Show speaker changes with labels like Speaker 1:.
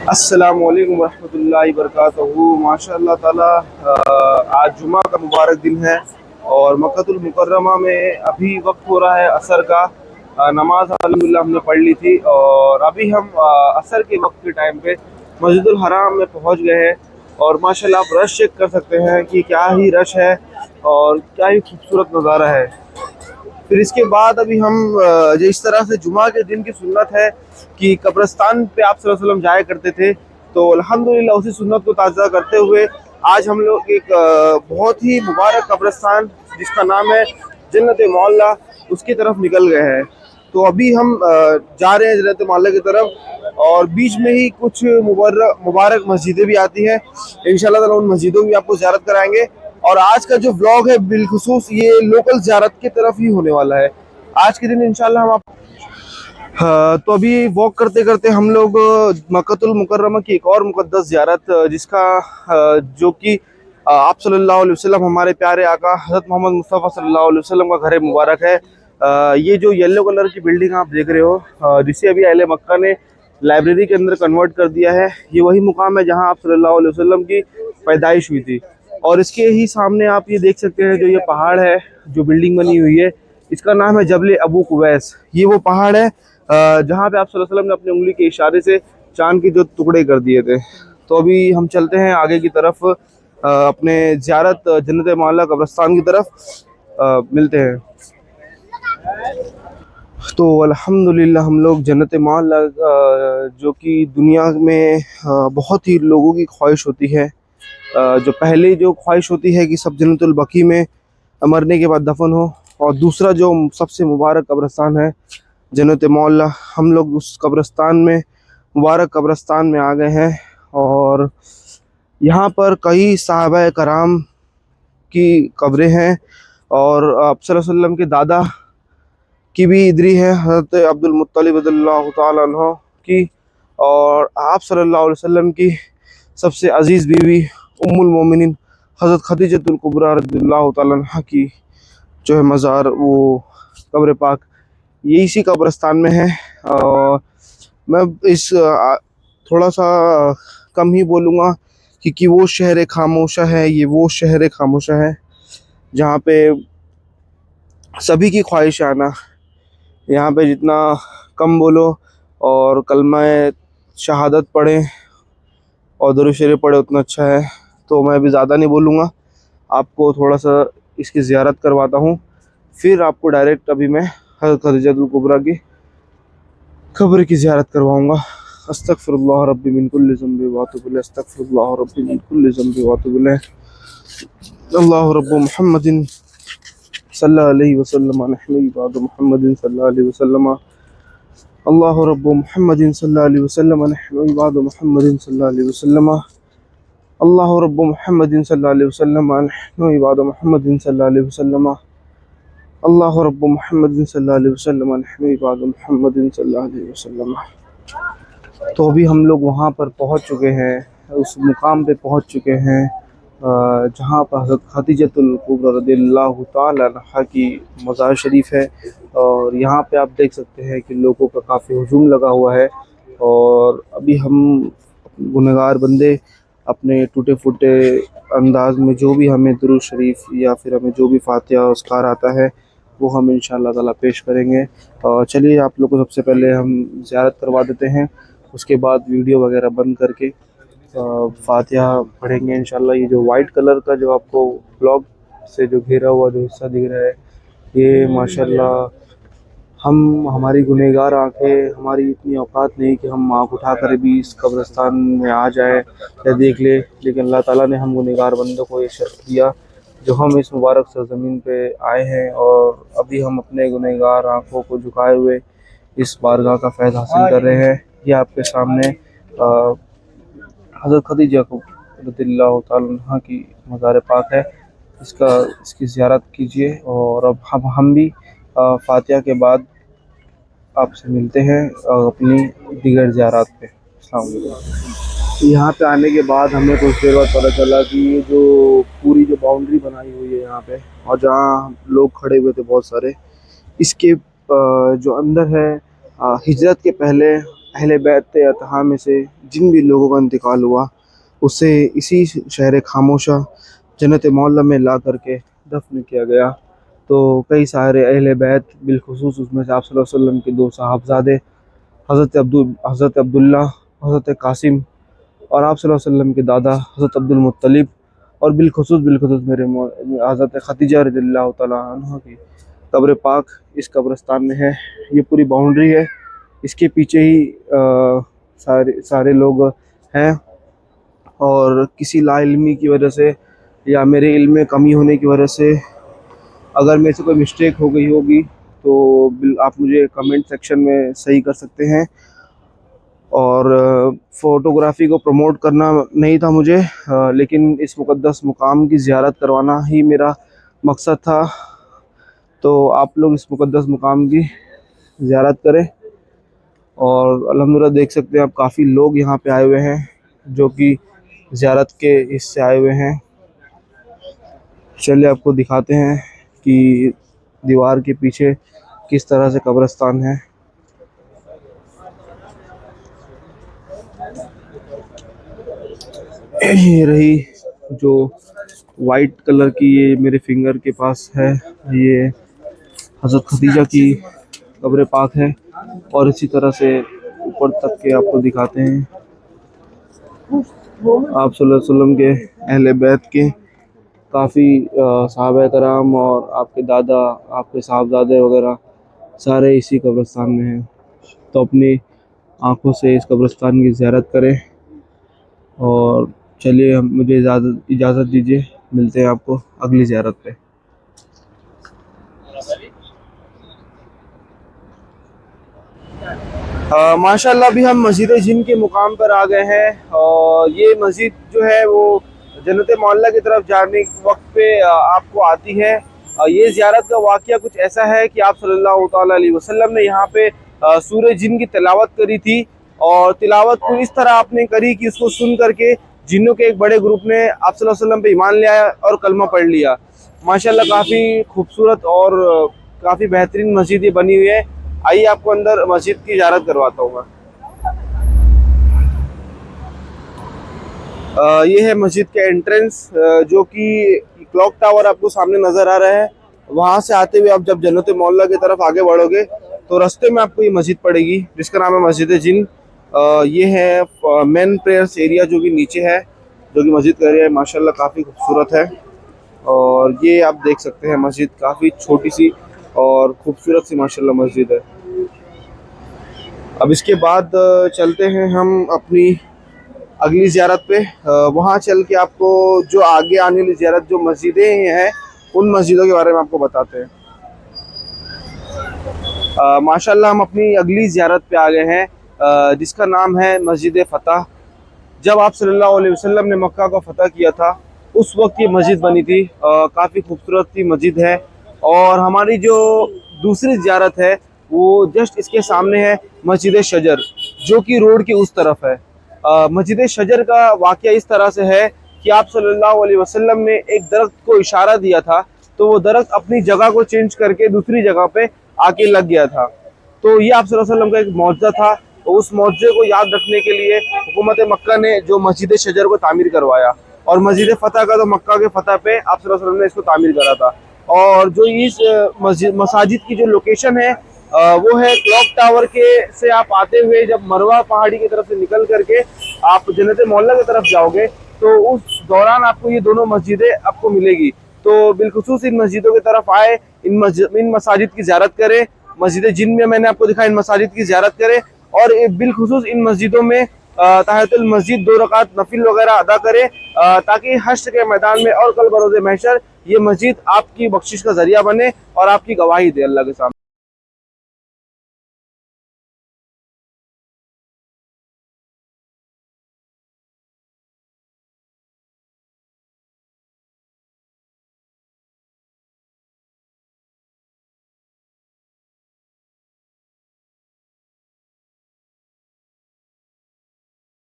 Speaker 1: अस्सलामु अलैकुम रहमतुल्लाहि वबरकातुहू। माशाअल्लाह ताला आज जुमा का मुबारक दिन है और मक्कतुल मुकर्रमा में अभी वक्त हो रहा है असर का। नमाज अल्हम्दुलिल्लाह हमने पढ़ ली थी और अभी हम असर के वक्त के टाइम पे मस्जिदुल हराम में पहुंच गए हैं। और माशाअल्लाह आप रश चेक कर सकते हैं कि क्या ही रश है और क्या ही खूबसूरत नज़ारा है। फिर इसके बाद अभी हम जो इस तरह से जुमा के दिन की सुन्नत है कि कब्रिस्तान पे आप सल्लल्लाहु अलैहि वसल्लम जाया करते थे, तो अल्हम्दुलिल्लाह उसी सुन्नत को ताज़ा करते हुए आज हम लोग एक बहुत ही मुबारक कब्रिस्तान जिसका नाम है जन्नत मौला, उसकी तरफ निकल गए हैं। तो अभी हम जा रहे हैं जन्नत मौला की तरफ और बीच में ही कुछ मुबारक मस्जिदें भी आती हैं। इंशाल्लाह ताला उन मस्जिदों की आपको ज़ियारत कराएंगे। और आज का जो व्लॉग है बिलखुसूस ये लोकल ज़ियारत की तरफ ही होने वाला है आज के दिन इंशाल्लाह हम आप। हाँ, तो अभी वॉक करते करते हम लोग मक्कतुल मुकर्रमा की एक और मुकद्दस ज़ियारत जिसका जो कि आप सल्लल्लाहु अलैहि वसल्लम हमारे प्यारे आका हज़रत मोहम्मद मुस्तफ़ा सल्लल्लाहु अलैहि वसल्लम का घर मुबारक है। ये जो येलो कलर की बिल्डिंग आप देख रहे हो, जिसे अभी अहले मक्का ने लाइब्रेरी के अंदर कन्वर्ट कर दिया है, ये वही मुकाम है जहाँ आप सल्लल्लाहु अलैहि वसल्लम की पैदाइश हुई थी। और इसके ही सामने आप ये देख सकते हैं जो ये पहाड़ है, जो बिल्डिंग बनी हुई है, इसका नाम है जबल अबू कुवैस। ये वो पहाड़ है जहाँ पे आप सल्लल्लाहु अलैहि वसल्लम ने अपनी उंगली के इशारे से चांद के जो टुकड़े कर दिए थे। तो अभी हम चलते हैं आगे की तरफ अपने ज़ियारत जन्नत मौला कब्रिस्तान की तरफ। मिलते हैं। तो अल्हम्दुलिल्लाह हम लोग जन्नत मौला जो कि दुनिया में बहुत ही लोगों की ख्वाहिश होती है, जो पहले जो ख्वाहिश होती है कि सब जन्नतुल बकी में मरने के बाद दफन हो, और दूसरा जो सबसे मुबारक कब्रिस्तान है जन्नत मौला, हम लोग उस कब्रिस्तान में मुबारक कब्रिस्तान में आ गए हैं। और यहाँ पर कई सहाबा कराम की कब्रें हैं और आप सल्लल्लाहु अलैहि वसल्लम के दादा की भी इधर ही है, हज़रत अब्दुल मुत्तलिब रज़ियल्लाहु ताला अन्हु की, और आप सल्लल्लाहु अलैहि वसल्लम की सबसे अज़ीज़ बीवी उम्मुल मोमिनीन हज़रत खदीजतुल कुबरा रज़ियल्लाहु ताला अन्हा की जो है मज़ार, वो कब्र पाक ये इसी कब्रिस्तान में है। मैं इस थोड़ा सा कम ही बोलूँगा क्योंकि वो शहर खामोशा है, ये वो शहर खामोशा है जहाँ पे सभी की ख्वाहिश है आना। यहाँ पे जितना कम बोलो और कलमा शहादत पढ़ें और दुरूद शरीफ पढ़े उतना अच्छा है। तो मैं अभी ज़्यादा नहीं बोलूँगा, आपको थोड़ा सा इसकी ज़ियारत करवाता हूँ, फिर आपको डायरेक्ट अभी मैं हज़रत खदीजतुल कुबरा की कब्र की ज़ियारत करवाऊँगा। अस्तगफिरुल्लाह रब्बी मिन कुल्लि ज़ंबि व अतूबु इलैह, अस्तगफिरुल्लाह रब्बी मिन कुल्लि ज़ंबि व अतूबु इलैह। अल्लाहु रब्बु मुहम्मदिन सल्लल्लाहु अलैहि वसल्लम नहनु इबादु मुहम्मदिन सल्लल्लाहु अलैहि वसल्लम। अल्लाहु रब्बु मुहम्मदिन सल्लल्लाहु अलैहि वसल्लम नहनु इबादु मुहम्मदिन सल्लल्लाहु अलैहि वसल्लम। अल्लाहु रब्बु मुहम्मदिन सल्लल्लाहु अलैहि वसल्लम नहनु इबादु मुहम्मदिन सल्लल्लाहु अलैहि वसल्लम। अल्लाहु रब्बु मुहम्मदिन सल्लल्लाहु अलैहि वसल्लम नहनु इबादु मुहम्मदिन सल्लल्लाहु अलैहि वसल्लम। तो अभी हम लोग वहाँ पर पहुँच चुके हैं, उस मुकाम पे पहुँच चुके हैं जहाँ पर हज़रत खदीजतुल कुबरा रज़ियल्लाहु ताला अन्हा की मज़ार शरीफ है। और यहाँ पे आप देख सकते हैं कि लोगों का काफ़ी हुजूम लगा हुआ है। और अभी हम गुनहगार बंदे अपने टूटे फूटे अंदाज में जो भी हमें दुरूद शरीफ या फिर हमें जो भी फातिहा उसकार आता है वो हम इंशाअल्लाह ताला पेश करेंगे। और चलिए आप लोग को सबसे पहले हम ज़ियारत करवा देते हैं, उसके बाद वीडियो वगैरह बंद करके फातिहा पढ़ेंगे इंशाल्लाह। ये जो वाइट कलर का जो आपको ब्लॉक से जो घेरा हुआ जो हिस्सा दिख रहा है, ये माशाल्लाह हमारी गुनहगार आंखें, हमारी इतनी औकात नहीं कि हम आँख उठा कर भी इस कब्रिस्तान में आ जाए या देख ले, लेकिन अल्लाह ताला ने हम गुनहगार बंदों को ये शर्फ दिया जो हम इस मुबारक सरज़मीन पे आए हैं। और अभी हम अपने गुनहगार आँखों को झुकाए हुए इस बारगाह का फैज़ हासिल कर रहे हैं। ये आपके सामने हज़रत खदीजा रज़ियल्लाहु ताला अन्हा की मज़ार पाक है, इसकी ज़ियारत कीजिए। और अब हम भी फातिहा के बाद आपसे मिलते हैं अपनी दीगर ज़ियारत पे। अस्सलाम वालेकुम। यहाँ पे आने के बाद हमें कुछ देर बाद पता चला कि ये जो पूरी जो बाउंड्री बनाई हुई है यहाँ पे, और जहाँ लोग खड़े हुए थे बहुत सारे, इसके जो अंदर है हिजरत के पहले अहले बैत अतहा में से जिन भी लोगों का इंतकाल हुआ उसे इसी शहर खामोशा जन्नत मौला में ला करके दफन किया गया। तो कई सारे अहले बैत बिलखुसूस उसमें से आप सल्लल्लाहु अलैहि वसल्लम के दो साहबजादे हज़रत अब्दुल्ला, हज़रत कासिम और आप सल्लल्लाहु अलैहि वसल्लम के दादा हज़रत अब्दुल मुत्तलिब और बिलखुसूस मेरे हज़रत खदीजा रज़ियल्लाहु तआला अन्हा की कब्र पाक इस कब्रिस्तान में है। ये पूरी बाउंड्री है, इसके पीछे ही सारे लोग हैं। और किसी लाइल्मी की वजह से या मेरे इल्म में कमी होने की वजह से अगर मेरे से कोई मिस्टेक हो गई होगी तो आप मुझे कमेंट सेक्शन में सही कर सकते हैं। और फ़ोटोग्राफ़ी को प्रमोट करना नहीं था मुझे, लेकिन इस मुक़द्दस मुकाम की ज़ियारत करवाना ही मेरा मकसद था। तो आप लोग इस मुक़द्दस मुकाम की ज़ियारत करें। और अल्हम्दुलिल्लाह देख सकते हैं आप काफ़ी लोग यहाँ पे आए हुए हैं जो कि ज़ियारत के हिस्से आए हुए हैं। चलिए आपको दिखाते हैं कि दीवार के पीछे किस तरह से कब्रिस्तान है। ये रही जो वाइट कलर की ये मेरे फिंगर के पास है, ये हज़रत खदीजा की कब्र पाक है। और इसी तरह से ऊपर तक के आपको दिखाते हैं आप सल्लल्लाहु अलैहि वसल्लम के अहले बैत के काफ़ी सहाबा कराम और आपके दादा, आपके साहबजादे वगैरह सारे इसी कब्रिस्तान में हैं। तो अपनी आँखों से इस कब्रिस्तान की ज़ियारत करें। और चलिए मुझे इजाज़त दीजिए, मिलते हैं आपको अगली ज़ियारत पे। माशाल्लाह अभी हम मस्जिद जिन के मुकाम पर आ गए हैं। और ये मस्जिद जो है वो जन्नत मौला की तरफ जाने के वक्त पे आपको आती है। ये ज़ियारत का वाक़या कुछ ऐसा है कि आप सल्लल्लाहु ताला अलैहि वसल्लम ने यहाँ पे सूरह जिन की तिलावत करी थी। और तिलावत को इस तरह आपने करी कि उसको सुन करके जिन्नों के एक बड़े ग्रुप ने आप सल्लल्लाहु अलैहि वसल्लम पे ईमान ले आया और कलमा पढ़ लिया। माशाल्लाह काफ़ी खूबसूरत और काफ़ी बेहतरीन मस्जिद ये बनी हुई है। आइए आपको अंदर मस्जिद की इजारत करवाता हूँ मैं। ये है मस्जिद के एंट्रेंस, जो कि क्लॉक टावर आपको सामने नज़र आ रहा है। वहाँ से आते हुए आप जब जन्नत मौला की तरफ आगे बढ़ोगे तो रास्ते में आपको ये मस्जिद पड़ेगी जिसका नाम है मस्जिद जिन। ये है मेन प्रेयर्स एरिया जो कि नीचे है, जो कि मस्जिद का एरिया है। माशाल्लाह काफ़ी खूबसूरत है। और ये आप देख सकते हैं मस्जिद काफ़ी छोटी सी और खूबसूरत सी माशाल्लाह मस्जिद है। अब इसके बाद चलते हैं हम अपनी अगली ज़ियारत पे। वहाँ चल के आपको जो आगे आने वाली ज़ियारत जो मस्जिदें हैं उन मस्जिदों के बारे में आपको बताते हैं। माशाल्लाह हम अपनी अगली ज़ियारत पे आ गए हैं, जिसका नाम है मस्जिद फ़तह। जब आप सल्लल्लाहु अलैहि वसल्लम ने मक्का को फ़तह किया था उस वक्त ये मस्जिद बनी थी। काफ़ी खूबसूरत सी मस्जिद है। और हमारी जो दूसरी ज़ियारत है वो जस्ट इसके सामने है, मस्जिद शजर, जो कि रोड की उस तरफ है। मस्जिद शजर का वाक़या इस तरह से है कि आप सल्लल्लाहु अलैहि वसल्लम ने एक दरख्त को इशारा दिया था तो वो दरख्त अपनी जगह को चेंज करके दूसरी जगह पे आके लग गया था। तो ये आप सल्लल्लाहु अलैहि वसल्लम का एक मौजज़ा था। तो उस मौजज़े को याद रखने के लिए हुकूमत मक्का ने जो मस्जिद शजर को तामीर करवाया। और मस्जिद फ़तह का तो मक्का के फ़तह पे आप सल्लल्लाहु अलैहि वसल्लम ने इसको तामीर करा था। और जो इस मसाजिद की जो लोकेशन है वो है क्लॉक टावर के से आप आते हुए जब मरवा पहाड़ी की तरफ से निकल करके आप जन्नत मौला की तरफ जाओगे तो उस दौरान आपको ये दोनों मस्जिदें आपको मिलेगी। तो बिलखुसूस इन मस्जिदों की तरफ आए, इन मसाजिद की ज़ियारत करें। मस्जिद जिन में मैंने आपको दिखाया, इन मसाजिद की ज़ियारत करें। और बिलखुसूस इन मस्जिदों में तहयतुल मस्जिद 2 रकात नफिल वगैरह अदा करें, ताकि हश्र के मैदान में और कल बरोज़ महशर ये मस्जिद आपकी बख्शिश का ज़रिया बने और आपकी गवाही दे अल्लाह के सामने।